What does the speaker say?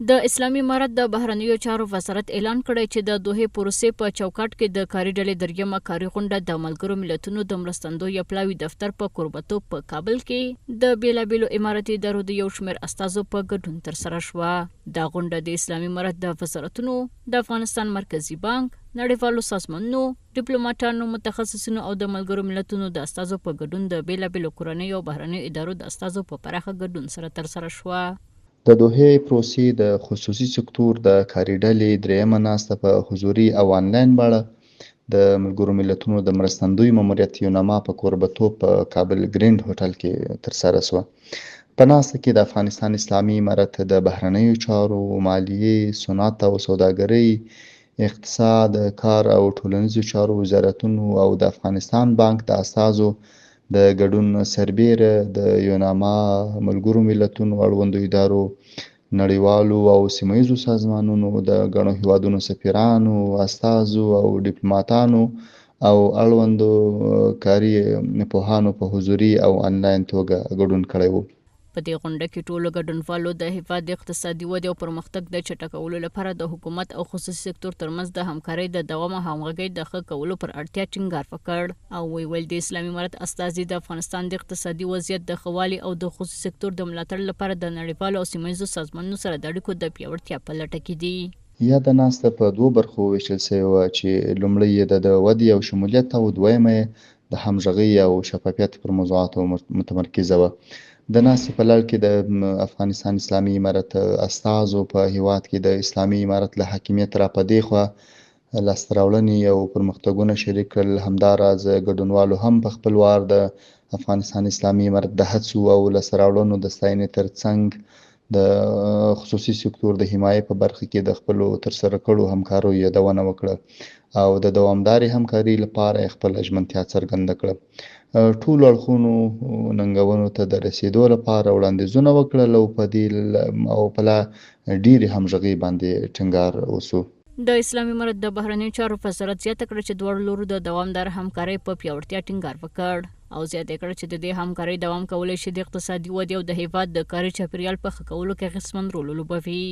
د اسلامي امارت د بهرنیو چارو وزارت اعلان کړی چې د دوحې پروسې په چوکاټ کې د کاري ډلې دریمه کاري غونډه د ملګرو ملتونو د مرستندویه پلاوي دفتر په کوربتوب په کابل کې د بیلابیلو امارتي ادارو د یو شمېر استازو په ګډون ترسره شوه. دا غونډه د اسلامي امارت د وزارتونو، د افغانستان مرکزي بانک، نړیوالو سازمانونو، ډیپلوماټانو، متخصصینو او د ملګرو ملتونو د استازو په ګډون د بیلابیلو کورنیو او بهرنیو ادارو د استازو په پراخه ګډون سره ترسره شوه. د دوحې پروسې د خصوصي سکتور د کاري ډلې دریمه ناسته په حضوري او آنلاین بڼه د ملګرو ملتونو د مرستندوی ماموریت یوناما په کوربتوب په کابل ګرینډ هوټل کې ترسره شوه. په ناسته کې د افغانستان اسلامي امارت د بهرنیو چارو، مالیې، صنعت او سوداګرۍ، اقتصاد، کار او ټولنیزو چارو وزارتونو او د افغانستان بانک د استازو د ګډون سربیره د یوناما، ملګرو ملتونو اړوندو ادارو، نړیوالو او سیمه ییزو سازمانونو د ګڼو هیوادونو سفیرانو، استازو او ډیپلوماټانو او اړوندو کاري پوهانو په حضوري او آنلاین توګه ګډون کړی و. په دې غونډه کې ټولو ګډونوالو د هیواد د اقتصادي ودې او پرمختګ د چټکولو لپاره د حکومت او خصوصي سکتور ترمنځ د همکارۍ د دوام او همغږۍ د ښه کولو پر اړتیا ټینګار وکړ او ویل د اسلامي امارت استازي د افغانستان د اقتصادي وضعیت د ښه والي او د خصوصي سکتور د ملاتړ لپاره د نړیوالو او سیمه ییزو سازمانونو سره د اړیکو د پیاوړتیا په لټه کې دي. یاده ناسته په دوو برخو ویشل شوې وه چې لومړی یې د ودې او شمولیت او دویمه یې د همغږۍ او شفافیت پر موضوعاتو متمرکزه وه. د ناستې په لړ کې د افغانستان اسلامي امارت استازو په هیواد کې د اسلامي امارت له حاکمیت را په دې خوا لاسته راوړنې او پرمختګونه شریک کړل. همداراز ګډونوالو هم په خپل وار د افغانستان اسلامي امارت د هڅو او لاسته راوړنو د ستاینې ترڅنګ د خصوصي سکتور د حمایې په برخه کې د خپلو ترسره کړو همکاریو یادونه وکړه او د دوامدارې همکارۍ لپاره خپل ژمنتیا څرګنده کړه. ټولو اړخونو ننګونو ته د رسیدو لپاره وړاندیزونه وکړل او په لا ډیرې همغږۍ باندې ټینګار وشو. د اسلامي امارت د بهرنیو چارو وزارت زیاته کړه چې دواړو لورو د دوامدار همکارۍ په پیاوړتیا ټینګار وکړ او زیاته کړه چې د دې همکارۍ دوام کولی شي د اقتصادي ودې او د هیواد د کاري چاپیریال په ښه کولو کې اغېزمن رول ولوبوي.